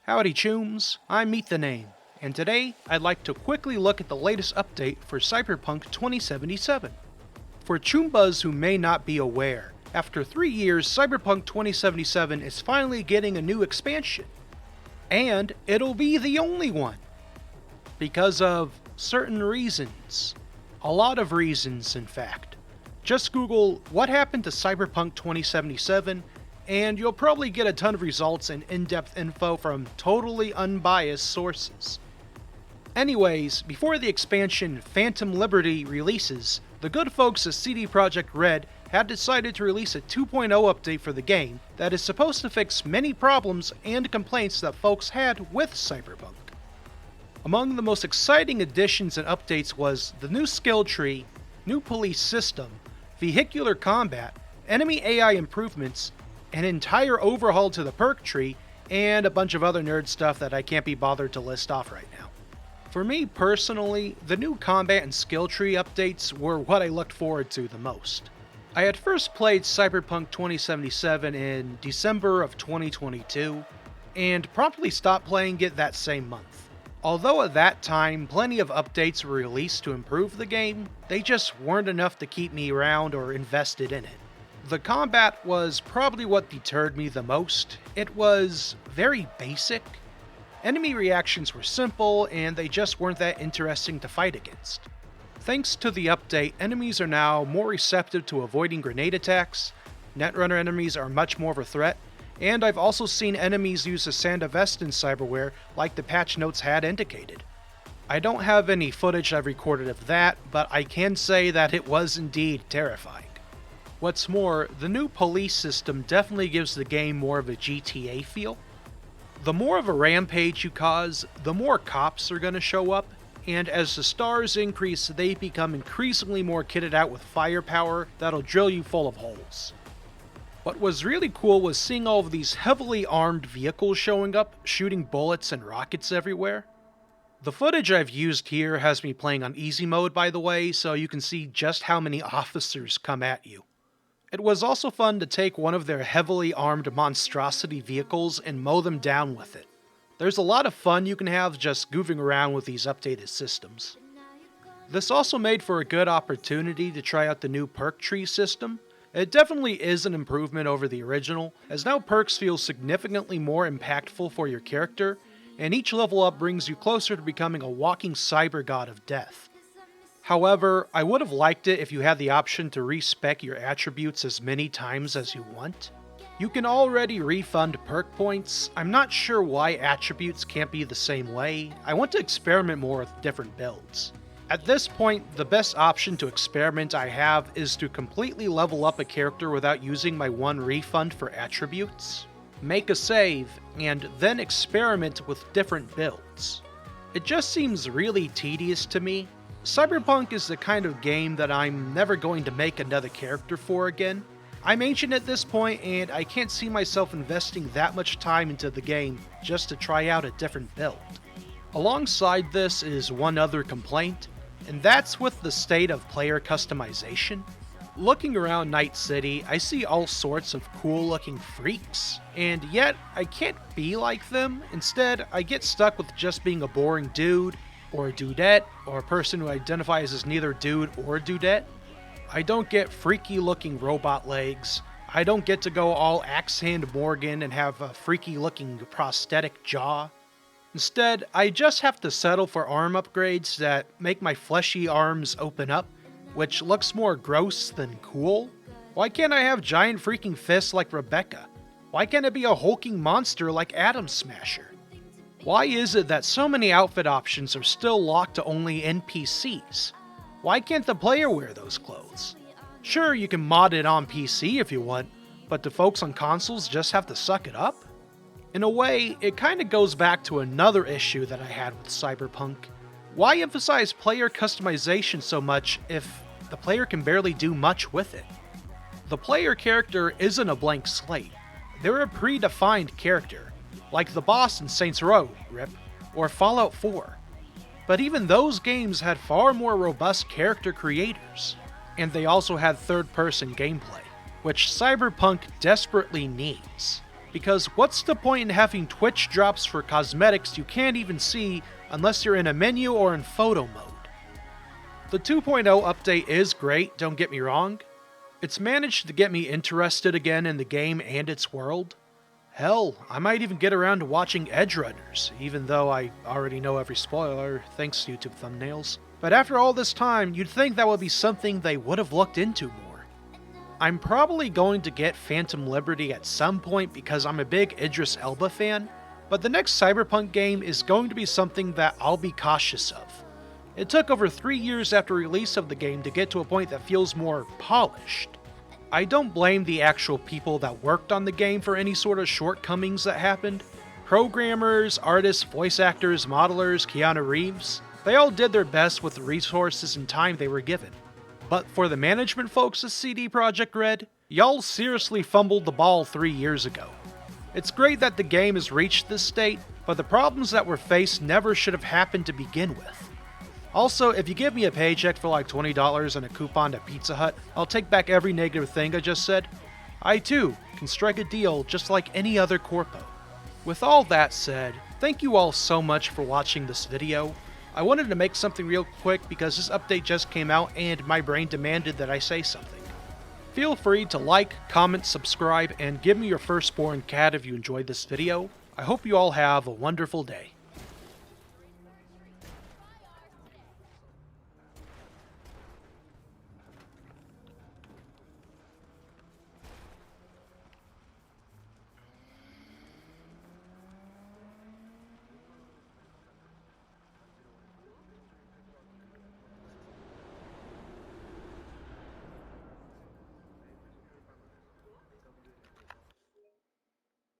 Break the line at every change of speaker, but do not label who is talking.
Howdy chooms, I'm Meet the Name, and today I'd like to quickly look at the latest update for Cyberpunk 2077. For choombas who may not be aware, after 3 years Cyberpunk 2077 is finally getting a new expansion. And it'll be the only one. Because of certain reasons. A lot of reasons, in fact. Just Google what happened to Cyberpunk 2077 and you'll probably get a ton of results and in-depth info from totally unbiased sources. Anyways, before the expansion Phantom Liberty releases, the good folks at CD Projekt Red had decided to release a 2.0 update for the game that is supposed to fix many problems and complaints that folks had with Cyberpunk. Among the most exciting additions and updates was the new skill tree, new police system, vehicular combat, enemy AI improvements, an entire overhaul to the perk tree, and a bunch of other nerd stuff that I can't be bothered to list off right now. For me personally, the new combat and skill tree updates were what I looked forward to the most. I had first played Cyberpunk 2077 in December of 2022, and promptly stopped playing it that same month. Although at that time plenty of updates were released to improve the game, they just weren't enough to keep me around or invested in it. The combat was probably what deterred me the most. It was very basic. Enemy reactions were simple, and they just weren't that interesting to fight against. Thanks to the update, enemies are now more receptive to avoiding grenade attacks, Netrunner enemies are much more of a threat, and I've also seen enemies use a Sanda vest in cyberware like the patch notes had indicated. I don't have any footage I've recorded of that, but I can say that it was indeed terrifying. What's more, the new police system definitely gives the game more of a GTA feel. The more of a rampage you cause, the more cops are going to show up, and as the stars increase, they become increasingly more kitted out with firepower that'll drill you full of holes. What was really cool was seeing all of these heavily armed vehicles showing up, shooting bullets and rockets everywhere. The footage I've used here has me playing on easy mode, by the way, so you can see just how many officers come at you. It was also fun to take one of their heavily armed monstrosity vehicles and mow them down with it. There's a lot of fun you can have just goofing around with these updated systems. This also made for a good opportunity to try out the new perk tree system. It definitely is an improvement over the original, as now perks feel significantly more impactful for your character, and each level up brings you closer to becoming a walking cyber god of death. However, I would have liked it if you had the option to respec your attributes as many times as you want. You can already refund perk points. I'm not sure why attributes can't be the same way. I want to experiment more with different builds. At this point, the best option to experiment I have is to completely level up a character without using my one refund for attributes, make a save, and then experiment with different builds. It just seems really tedious to me. Cyberpunk is the kind of game that I'm never going to make another character for again. I'm ancient at this point, and I can't see myself investing that much time into the game just to try out a different build. Alongside this is one other complaint, and that's with the state of player customization. Looking around Night City, I see all sorts of cool looking freaks, and yet I can't be like them. Instead, I get stuck with just being a boring dude, or a dudette, or a person who identifies as neither dude or dudette. I don't get freaky looking robot legs. I don't get to go all Axe Hand Morgan and have a freaky looking prosthetic jaw. Instead, I just have to settle for arm upgrades that make my fleshy arms open up, which looks more gross than cool. Why can't I have giant freaking fists like Rebecca? Why can't it be a hulking monster like Atom Smasher? Why is it that so many outfit options are still locked to only NPCs? Why can't the player wear those clothes? Sure, you can mod it on PC if you want, but do folks on consoles just have to suck it up? In a way, it kinda goes back to another issue that I had with Cyberpunk. Why emphasize player customization so much if the player can barely do much with it? The player character isn't a blank slate. They're a predefined character, like the boss in Saints Row, RIP, or Fallout 4. But even those games had far more robust character creators, and they also had third-person gameplay, which Cyberpunk desperately needs. Because what's the point in having Twitch drops for cosmetics you can't even see unless you're in a menu or in photo mode? The 2.0 update is great, don't get me wrong. It's managed to get me interested again in the game and its world. Hell, I might even get around to watching Edgerunners, even though I already know every spoiler thanks to YouTube thumbnails. But after all this time, you'd think that would be something they would have looked into more. I'm probably going to get Phantom Liberty at some point because I'm a big Idris Elba fan, but the next Cyberpunk game is going to be something that I'll be cautious of. It took over 3 years after release of the game to get to a point that feels more polished. I don't blame the actual people that worked on the game for any sort of shortcomings that happened. Programmers, artists, voice actors, modelers, Keanu Reeves, they all did their best with the resources and time they were given. But for the management folks at CD Projekt Red, y'all seriously fumbled the ball 3 years ago. It's great that the game has reached this state, but the problems that were faced never should have happened to begin with. Also, if you give me a paycheck for like $20 and a coupon to Pizza Hut, I'll take back every negative thing I just said. I too can strike a deal just like any other corpo. With all that said, thank you all so much for watching this video. I wanted to make something real quick because this update just came out and my brain demanded that I say something. Feel free to like, comment, subscribe, and give me your firstborn cat if you enjoyed this video. I hope you all have a wonderful day.